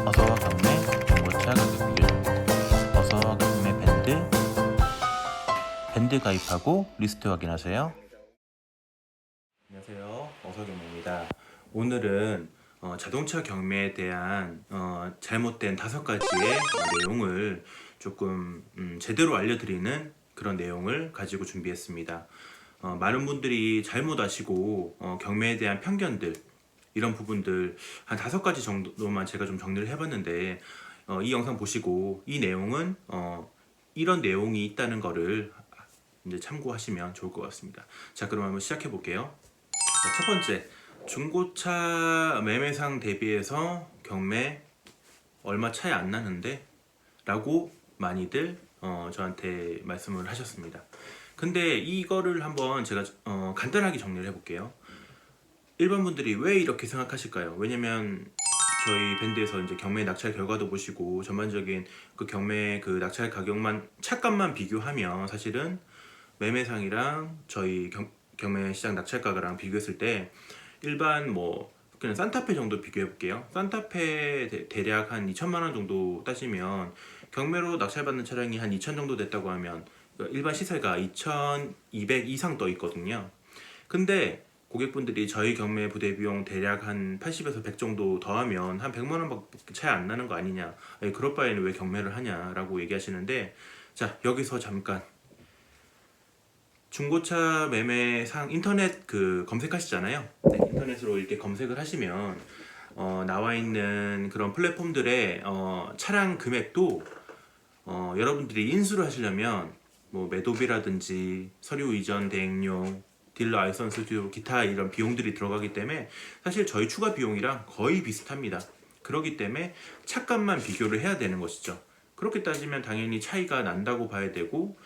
어서 경매 중고차 가격 비교. 어서 경매 밴드 가입하고 리스트 확인하세요. 안녕하세요, 어서 경매입니다. 오늘은 자동차 경매에 대한 잘못된 5가지의 내용을 조금 제대로 알려드리는 그런 내용을 가지고 준비했습니다. 많은 분들이 잘못 아시고 경매에 대한 편견들, 이런 부분들 한 5가지 정도만 제가 좀 정리를 해봤는데, 이 영상 보시고 이 내용은 이런 내용이 있다는 거를 이제 참고하시면 좋을 것 같습니다. 자, 그럼 한번 시작해 볼게요. 자, 첫 번째, 중고차 매매상 대비해서 경매 얼마 차이 안 나는데? 라고 많이들 저한테 말씀을 하셨습니다. 근데 이거를 한번 제가 간단하게 정리를 해볼게요. 일반 분들이 왜 이렇게 생각하실까요? 왜냐면 저희 밴드에서 이제 경매 낙찰 결과도 보시고 전반적인 그 경매 그 낙찰 가격만 차값만 비교하면 사실은 매매상이랑 저희 경매 시장 낙찰가랑 비교했을 때 일반 뭐 그냥 산타페 정도 비교해 볼게요. 산타페 대략 한 2천만 원 정도 따지면 경매로 낙찰받는 차량이 한 2천 정도 됐다고 하면 일반 시세가 2,200 이상 떠 있거든요. 근데 고객분들이 저희 경매 부대 비용 대략 한 80에서 100 정도 더하면 한 100만 원밖에 차이 안 나는 거 아니냐, 그럴 바에는 왜 경매를 하냐라고 얘기하시는데, 자, 여기서 잠깐, 중고차 매매상 인터넷 그 검색하시잖아요. 네, 인터넷으로 이렇게 검색을 하시면 나와 있는 그런 플랫폼들의 차량 금액도 여러분들이 인수를 하시려면 뭐 매도비라든지 서류 이전 대행료, 딜러 라이선스 료, 기타 이런 비용들이 들어가기 때문에 사실 저희 추가 비용이랑 거의 비슷합니다. 그렇기 때문에 차값만 비교를 해야 되는 것이죠. 그렇게 따지면 당연히 차이가 난다고 봐야 되고,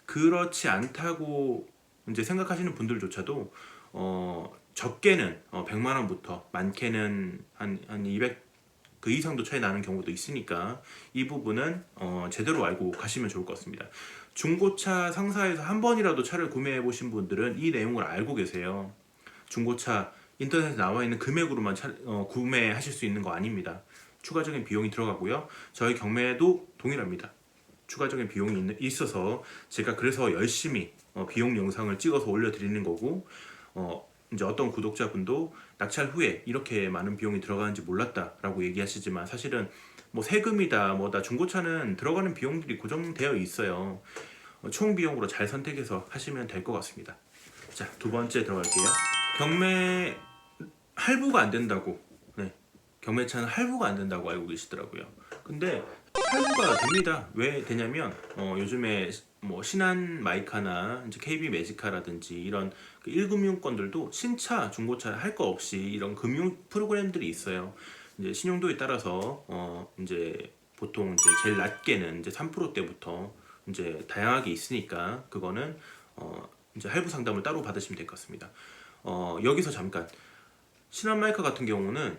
그렇지 않다고 이제 생각하시는 분들조차도 적게는 100만 원부터 많게는 한 200 그 이상도 차이 나는 경우도 있으니까 이 부분은 제대로 알고 가시면 좋을 것 같습니다. 중고차 상사에서 한 번이라도 차를 구매해 보신 분들은 이 내용을 알고 계세요. 중고차 인터넷에 나와 있는 금액으로만 구매하실 수 있는 거 아닙니다. 추가적인 비용이 들어가고요. 저희 경매도 동일합니다. 추가적인 비용이 있어서 제가 그래서 열심히 비용 영상을 찍어서 올려드리는 거고, 이제 어떤 구독자분도 낙찰 후에 이렇게 많은 비용이 들어가는지 몰랐다라고 얘기하시지만 사실은 뭐 세금이다 뭐다 중고차는 들어가는 비용들이 고정되어 있어요. 총 비용으로 잘 선택해서 하시면 될 것 같습니다. 자, 두 번째 들어갈게요. 경매 할부가 안 된다고, 네, 경매차는 할부가 안 된다고 알고 계시더라고요. 근데 할부가 됩니다. 왜 되냐면 요즘에 뭐 신한 마이카나 이제 KB 매지카라든지 이런 그 1금융권들도 신차, 중고차 할 거 없이 이런 금융 프로그램들이 있어요. 이제 신용도에 따라서 이제 보통 이제 제일 낮게는 이제 3%대부터 이제 다양하게 있으니까 그거는 이제 할부 상담을 따로 받으시면 될 것 같습니다. 여기서 잠깐, 신한 마이카 같은 경우는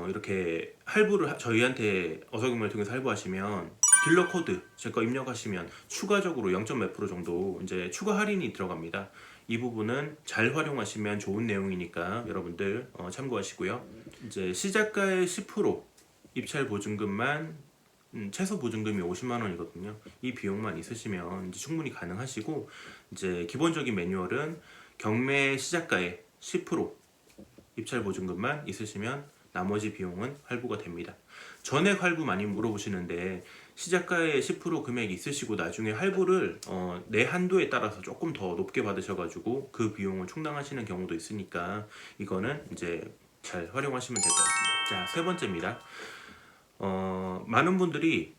이렇게 할부를 저희한테 어서경매를 통해서 할부하시면 딜러 코드 제 거 입력하시면 추가적으로 0. 몇 프로 정도 이제 추가 할인이 들어갑니다. 이 부분은 잘 활용하시면 좋은 내용이니까 여러분들 참고하시고요. 이제 시작가의 10% 입찰 보증금만 최소 보증금이 50만 원이거든요. 이 비용만 있으시면 이제 충분히 가능하시고, 이제 기본적인 매뉴얼은 경매 시작가의 10% 입찰 보증금만 있으시면 나머지 비용은 할부가 됩니다. 전액 할부 많이 물어보시는데 시작가의 10% 금액이 있으시고 나중에 할부를 내 한도에 따라서 조금 더 높게 받으셔가지고 그 비용을 충당하시는 경우도 있으니까 이거는 이제 잘 활용하시면 될 것 같습니다. 자, 세 번째입니다. 많은 분들이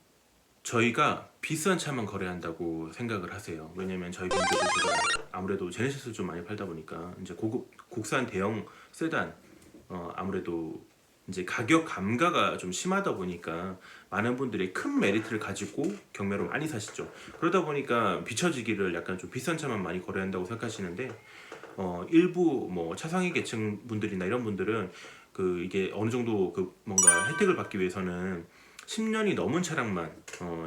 저희가 비싼 차만 거래한다고 생각을 하세요. 왜냐면 저희 밴드도 제가 아무래도 제네시스를 좀 많이 팔다 보니까 이제 고급 국산 대형 세단, 아무래도 이제 가격 감가가 좀 심하다 보니까 많은 분들이 큰 메리트를 가지고 경매로 많이 사시죠. 그러다 보니까 비춰지기를 약간 좀 비싼 차만 많이 거래한다고 생각하시는데, 일부 뭐 차상위 계층 분들이나 이런 분들은 그 이게 어느 정도 그 뭔가 혜택을 받기 위해서는 10년이 넘은 차량만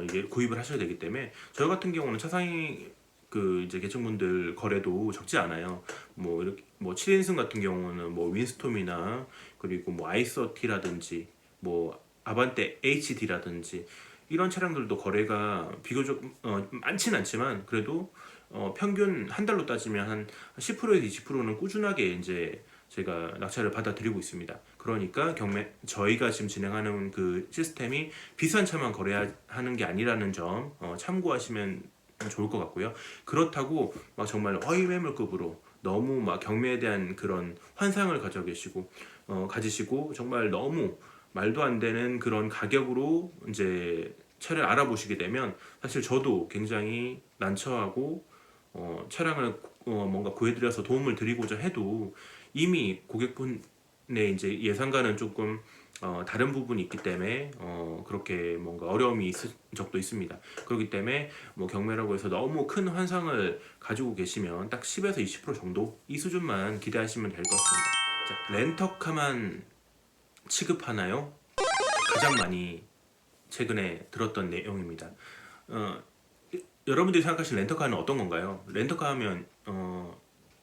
이게 구입을 하셔야 되기 때문에 저희 같은 경우는 차상위 그 이제 계층분들 거래도 적지 않아요. 뭐 이렇게 뭐 7인승 같은 경우는 뭐 윈스톰이나 그리고 뭐 아이서티라든지 뭐 아반떼 HD라든지 이런 차량들도 거래가 비교적 많진 않지만 그래도 평균 한 달로 따지면 한 10%에서 20%는 꾸준하게 이제 제가 낙찰을 받아들이고 있습니다. 그러니까 저희가 지금 진행하는 그 시스템이 비싼 차만 거래하는 게 아니라는 점 참고하시면 좋을 것 같고요. 그렇다고 막 정말 허위매물급으로 너무 막 경매에 대한 그런 환상을 가지시고 정말 너무 말도 안 되는 그런 가격으로 이제 차를 알아보시게 되면 사실 저도 굉장히 난처하고 차량을 뭔가 구해드려서 도움을 드리고자 해도 이미 고객분의 이제 예상과는 조금 다른 부분이 있기 때문에 그렇게 뭔가 어려움이 있을 적도 있습니다. 그렇기 때문에 뭐 경매라고 해서 너무 큰 환상을 가지고 계시면 딱 10에서 20% 정도 이 수준만 기대하시면 될 것 같습니다. 자, 렌터카만 취급하나요? 가장 많이 최근에 들었던 내용입니다. 어, 여러분들이 생각하시는 렌터카는 어떤 건가요? 렌터카 하면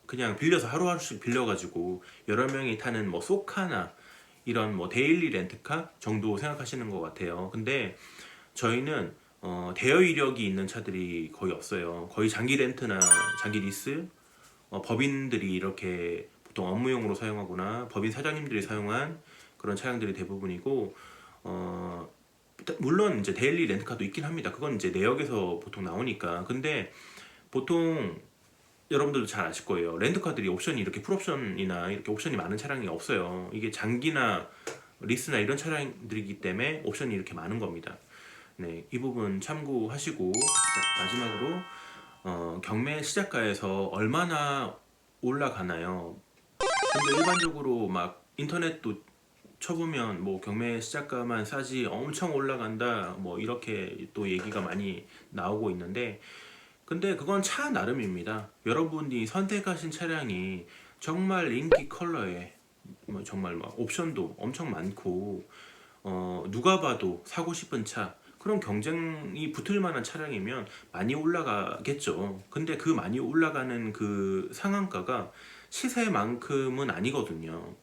그냥 빌려서 하루하루씩 빌려가지고 여러 명이 타는 뭐 소카나 이런 뭐 데일리 렌트카 정도 생각하시는 것 같아요. 근데 저희는 대여 이력이 있는 차들이 거의 없어요. 거의 장기 렌트나 장기 리스, 법인들이 이렇게 보통 업무용으로 사용하거나 법인 사장님들이 사용한 그런 차량들이 대부분이고 물론 이제 데일리 렌트카도 있긴 합니다. 그건 이제 내역에서 보통 나오니까. 근데 보통 여러분들도 잘 아실 거예요. 렌트카들이 옵션이 이렇게 풀옵션이나 이렇게 옵션이 많은 차량이 없어요. 이게 장기나 리스나 이런 차량들이기 때문에 옵션이 이렇게 많은 겁니다. 네, 이 부분 참고하시고 자, 마지막으로 경매 시작가에서 얼마나 올라가나요? 근데 일반적으로 막 인터넷도 쳐보면 뭐 경매 시작가만 싸지 엄청 올라간다 뭐 이렇게 또 얘기가 많이 나오고 있는데 근데 그건 차 나름입니다. 여러분이 선택하신 차량이 정말 인기 컬러에 뭐 정말 막 옵션도 엄청 많고 누가 봐도 사고 싶은 차 그런 경쟁이 붙을 만한 차량이면 많이 올라가겠죠. 근데 그 많이 올라가는 그 상한가가 시세만큼은 아니거든요.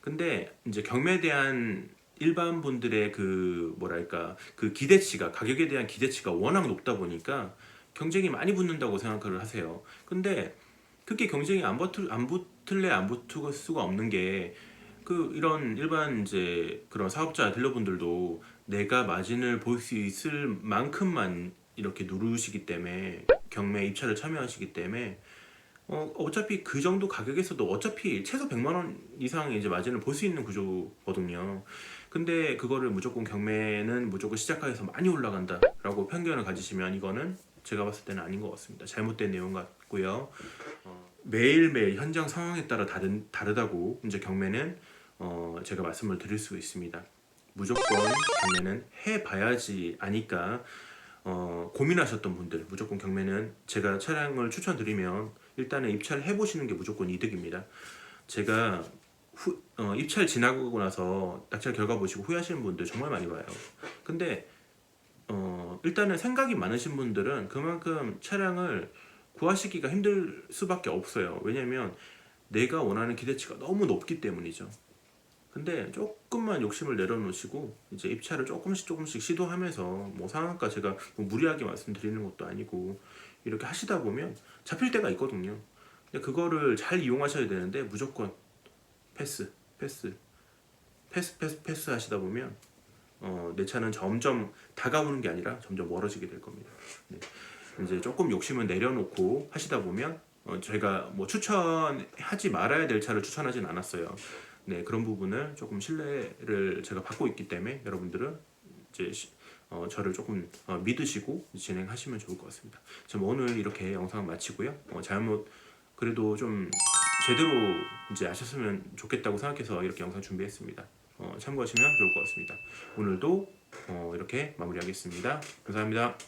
근데 이제 경매에 대한 일반 분들의 그 뭐랄까 그 기대치가 가격에 대한 기대치가 워낙 높다 보니까 경쟁이 많이 붙는다고 생각을 하세요. 근데 그게 경쟁이 안 붙을 수가 없는 게 그 이런 일반 이제 그런 사업자 딜러분들도 내가 마진을 볼 수 있을 만큼만 이렇게 누르시기 때문에 경매 입찰을 참여하시기 때문에 어차피 그 정도 가격에서도 어차피 최소 100만 원 이상의 이제 마진을 볼 수 있는 구조거든요. 근데 그거를 무조건 경매는 무조건 시작가에서 많이 올라간다라고 편견을 가지시면 이거는 제가 봤을 때는 아닌 것 같습니다. 잘못된 내용 같고요. 매일매일 현장 상황에 따라 다르다고 이제 경매는 제가 말씀을 드릴 수 있습니다. 무조건 경매는 해봐야지 아니까 고민하셨던 분들 무조건 경매는 제가 차량을 추천드리면 일단은 입찰 해보시는 게 무조건 이득입니다. 제가 입찰 지나고 나서 낙찰 결과 보시고 후회하시는 분들 정말 많이 봐요. 근데 일단은 생각이 많으신 분들은 그만큼 차량을 구하시기가 힘들 수밖에 없어요. 왜냐면 내가 원하는 기대치가 너무 높기 때문이죠. 근데 조금만 욕심을 내려놓으시고 이제 입찰을 조금씩 시도하면서 뭐 상한가 제가 뭐 무리하게 말씀드리는 것도 아니고 이렇게 하시다 보면 잡힐 때가 있거든요. 근데 그거를 잘 이용하셔야 되는데 무조건 패스 하시다 보면 내 차는 점점 다가오는 게 아니라 점점 멀어지게 될 겁니다. 네. 이제 조금 욕심을 내려놓고 하시다 보면 제가 뭐 추천하지 말아야 될 차를 추천하진 않았어요. 네, 그런 부분을 조금 신뢰를 제가 받고 있기 때문에 여러분들은 이제 저를 조금 믿으시고 진행하시면 좋을 것 같습니다. 지금 오늘 이렇게 영상 마치고요. 그래도 좀 제대로 이제 아셨으면 좋겠다고 생각해서 이렇게 영상 준비했습니다. 참고하시면 좋을 것 같습니다. 오늘도 이렇게 마무리하겠습니다. 감사합니다.